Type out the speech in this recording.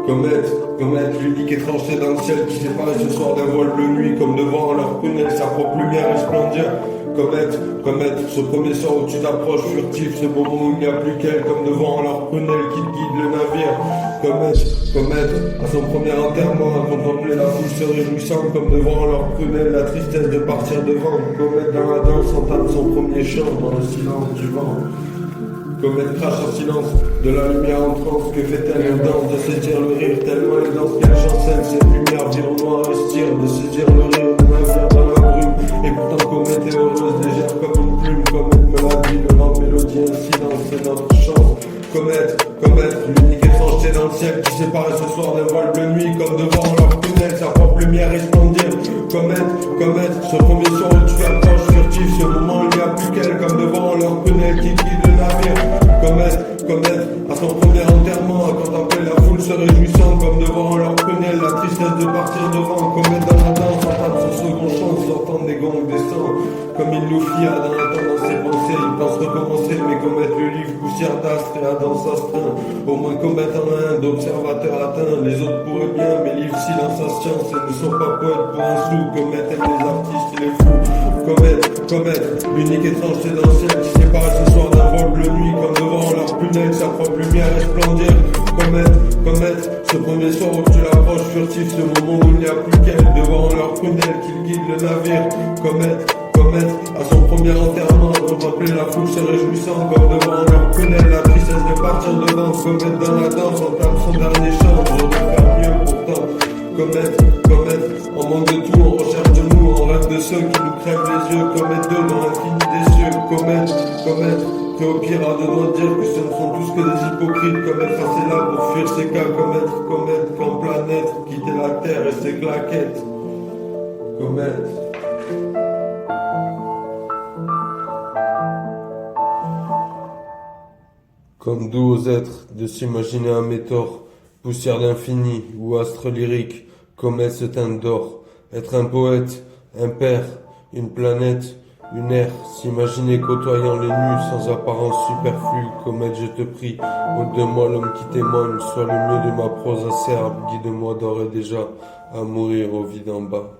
Comète, l'unique étrangeté dans le ciel qui sépare ce soir d'un voile bleu nuit, comme devant leur prunelle, sa propre lumière resplendient. Comète, ce premier soir où tu t'approches furtif, ce moment où il n'y a plus qu'elle, comme devant leur prunelle qui guide le navire. Comète, à son premier enterrement, à contempler la foule se réjouissant, comme devant leur prunelle, la tristesse de partir devant. Comète dans la danse entame son premier chant dans le silence du vent. Comète crache en silence, de la lumière en transe, que fait-elle? Elle danse, de saisir le rire, tellement elle danse qu'elle chancelle, cette lumière vire au noir et se tire, de saisir le rire de navire dans la brume, et pourtant Comète est heureuse, légère comme une plume, Comète me l'a dit, le vent mélodie, un silence, c'est notre chance. Comète, l'unique étrangeté dans le ciel qui sépare ce soir d'un voile bleu nuit, comme devant leur tunnel, sa propre lumière resplendir. Comète, ce premier soir où tu approches furtif, ce moment où il n'y a plus qu'elle, comme devant leur tunnel qui guide le navire. Comète, à son premier enterrement, à contempler la foule se réjouissant, comme devant leur prunelle, la tristesse de partir devant. Comète dans la danse, entame son second chant, sortant des gongs descend, comme il nous fia dans la temps dans ses pensées, il pense recommencer, mais Comète le livre poussière d'astre et la danse astreint. Au moins Comète en a un d'observateur atteint, les autres pourraient bien, mais livre silence à science, et ne sont pas poètes pour un sou. Comète aime les artistes et les fous. Comète, l'unique étrangeté dans le ciel qui sépare ce soir d'un vol bleu nuit, comme devant leur prunelle, sa propre lumière resplendir. Comète, ce premier soir où tu l'approches furtif, ce moment où il n'y a plus qu'elle, devant leur prunelle qui guide le navire. Comète, à son premier enterrement, contempler la foule se réjouissant, comme devant leur prunelle, la tristesse de partir devant. Comète dans la danse, entame son dernier chant, je devrais faire mieux pourtant. Comète, en manque de tout, on recherche de nous, on rêve de ceux qui nous crèvent les yeux. Comète 2 dans l'infini des cieux. Comète, que au pire à deux doigts de dire que ce ne sont tous que des hypocrites. Comète rester là pour fuir ces cas. Comète, qu'en planète, quitter la terre et ses claquettes. Comète. Comme doux aux êtres de s'imaginer un météore, poussière d'infini ou astre lyrique, comète se teinte d'or, être un poète, un père, une planète, une ère, s'imaginer côtoyant les nus sans apparence superflue, comète je te prie, ôte de moi l'homme qui témoigne, sois le mieux de ma prose acerbe, guide-moi d'ores et déjà à mourir au vide en bas.